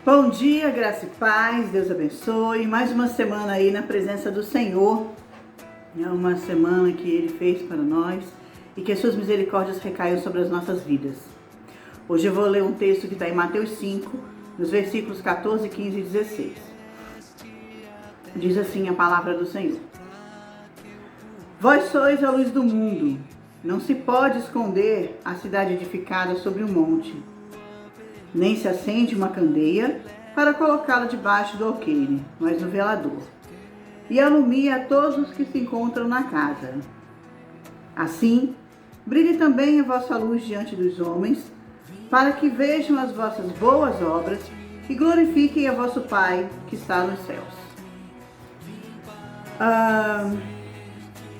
Bom dia, graça e paz, Deus abençoe. Mais uma semana aí na presença do Senhor. É uma semana que Ele fez para nós e que as suas misericórdias recaiam sobre as nossas vidas. Hoje eu vou ler um texto que está em Mateus 5, nos versículos 14, 15 e 16. Diz assim a palavra do Senhor: Vós sois a luz do mundo. Não se pode esconder a cidade edificada sobre um monte. Nem se acende uma candeia para colocá-la debaixo do alqueire, mas no velador, e alumia a todos os que se encontram na casa. Assim, brilhe também a vossa luz diante dos homens, para que vejam as vossas boas obras e glorifiquem a vosso Pai que está nos céus.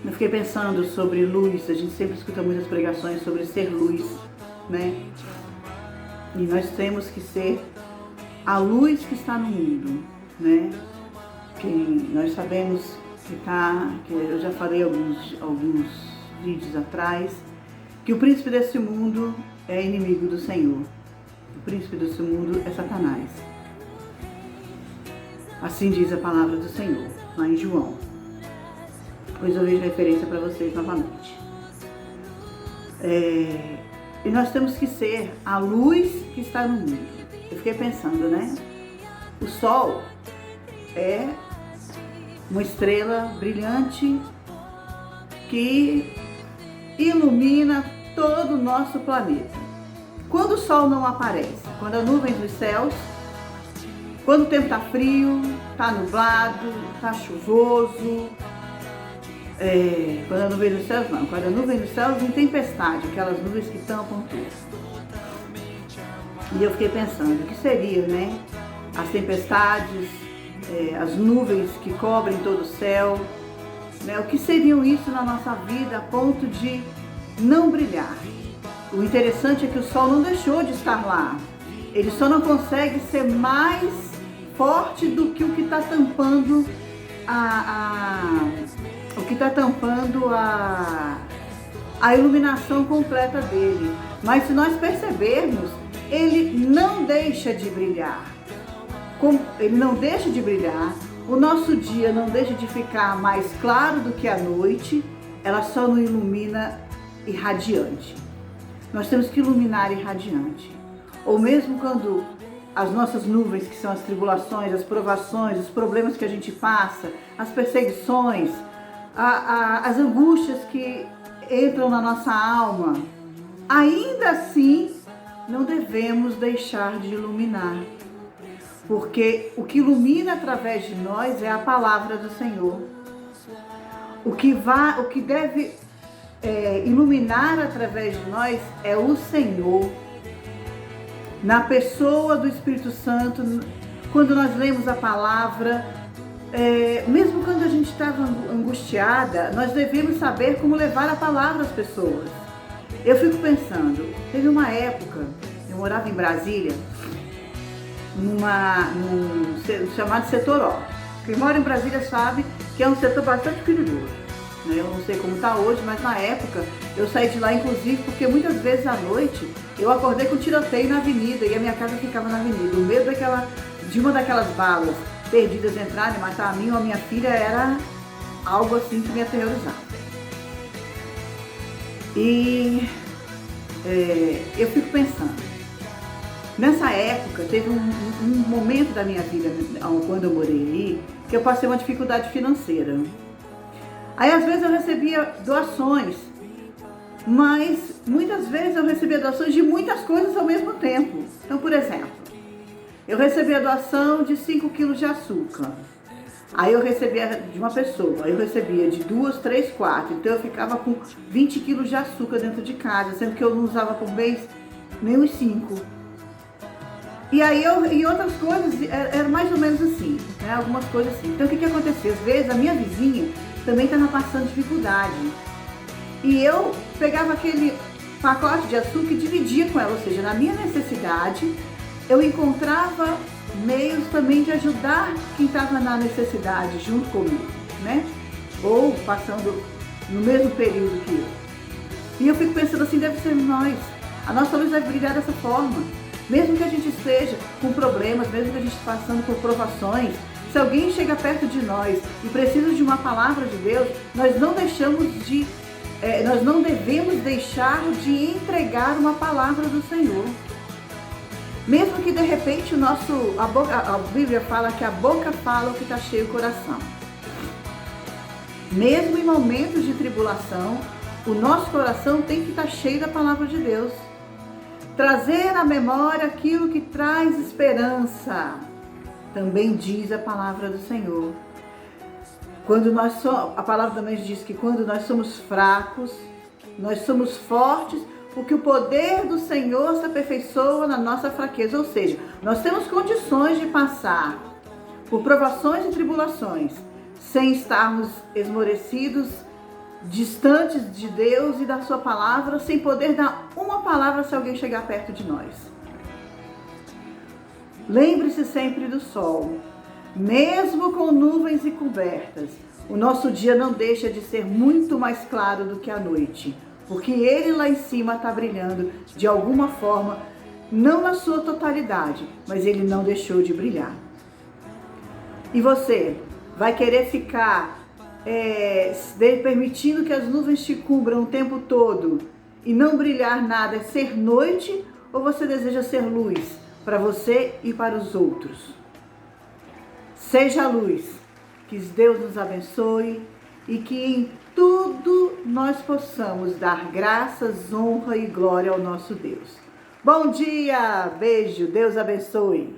Eu fiquei pensando sobre luz. A gente sempre escuta muitas pregações sobre ser luz, né? E nós temos que ser a luz que está no mundo, né? Que nós sabemos que eu já falei alguns vídeos atrás, que o príncipe desse mundo é inimigo do Senhor. O príncipe desse mundo é Satanás. Assim diz a palavra do Senhor, lá em João. Depois eu vejo referência para vocês novamente. E nós temos que ser a luz que está no mundo. Eu fiquei pensando, né? O sol é uma estrela brilhante que ilumina todo o nosso planeta. Quando o sol não aparece, quando há nuvens nos céus, quando o tempo está frio, está nublado, está chuvoso, quando a nuvem dos céus não, quando a nuvem dos céus em tempestade, aquelas nuvens que tampam tudo. E eu fiquei pensando, o que seria, né? As tempestades, as nuvens que cobrem todo o céu, né? O que seriam isso na nossa vida a ponto de não brilhar? O interessante é que o sol não deixou de estar lá. Ele só não consegue ser mais forte do que o que está tampando a iluminação completa dele. Mas se nós percebermos, ele não deixa de brilhar. Ele não deixa de brilhar, o nosso dia não deixa de ficar mais claro do que a noite, ela só não ilumina irradiante. Nós temos que iluminar irradiante. Ou mesmo quando as nossas nuvens, que são as tribulações, as provações, os problemas que a gente passa, as perseguições, as angústias que entram na nossa alma, ainda assim não devemos deixar de iluminar, porque o que ilumina através de nós é a palavra do Senhor. O que deve iluminar através de nós é o Senhor, na pessoa do Espírito Santo. Quando nós lemos a palavra, mesmo quando a gente estava angustiada, nós devemos saber como levar a palavra às pessoas. Eu fico pensando, teve uma época, eu morava em Brasília, num chamado setor O. Quem mora em Brasília sabe que é um setor bastante perigoso, né? Eu não sei como está hoje, mas na época eu saí de lá, inclusive, porque muitas vezes à noite eu acordei com tiroteio na avenida e a minha casa ficava na avenida. O medo de uma daquelas balas perdidas entrarem e matar a mim ou a minha filha era algo assim que me aterrorizava. E eu fico pensando, nessa época teve um momento da minha vida, quando eu morei aí, que eu passei uma dificuldade financeira. Aí às vezes eu recebia doações, mas muitas vezes eu recebia doações de muitas coisas ao mesmo tempo. Então, por exemplo, eu recebia a doação de 5 quilos de açúcar. Aí eu recebia de uma pessoa, aí eu recebia de 2, 3, 4. Então eu ficava com 20 quilos de açúcar dentro de casa, sendo que eu não usava por mês nem os 5. E aí e outras coisas, era mais ou menos assim, né? Algumas coisas assim. Então o que acontecia? Às vezes a minha vizinha também estava passando dificuldade. E eu pegava aquele pacote de açúcar e dividia com ela, ou seja, na minha necessidade, eu encontrava meios também de ajudar quem estava na necessidade junto comigo, né? Ou passando no mesmo período que eu. E eu fico pensando assim, deve ser nós. A nossa luz deve brilhar dessa forma. Mesmo que a gente esteja com problemas, mesmo que a gente esteja passando por provações, se alguém chega perto de nós e precisa de uma palavra de Deus, nós não devemos deixar de entregar uma palavra do Senhor. Mesmo que de repente a Bíblia fala que a boca fala o que está cheio o coração. Mesmo em momentos de tribulação, o nosso coração tem que estar cheio da palavra de Deus. Trazer à memória aquilo que traz esperança, também diz a palavra do Senhor. A palavra também diz que quando nós somos fracos, nós somos fortes, porque o poder do Senhor se aperfeiçoa na nossa fraqueza. Ou seja, nós temos condições de passar por provações e tribulações, sem estarmos esmorecidos, distantes de Deus e da sua palavra, sem poder dar uma palavra se alguém chegar perto de nós. Lembre-se sempre do sol. Mesmo com nuvens e cobertas, o nosso dia não deixa de ser muito mais claro do que a noite, porque ele lá em cima está brilhando de alguma forma, não na sua totalidade, mas ele não deixou de brilhar. E você vai querer ficar permitindo que as nuvens te cubram o tempo todo e não brilhar nada, ser noite, ou você deseja ser luz para você e para os outros? Seja a luz, que Deus nos abençoe e que em tudo nós possamos dar graças, honra e glória ao nosso Deus. Bom dia, beijo, Deus abençoe.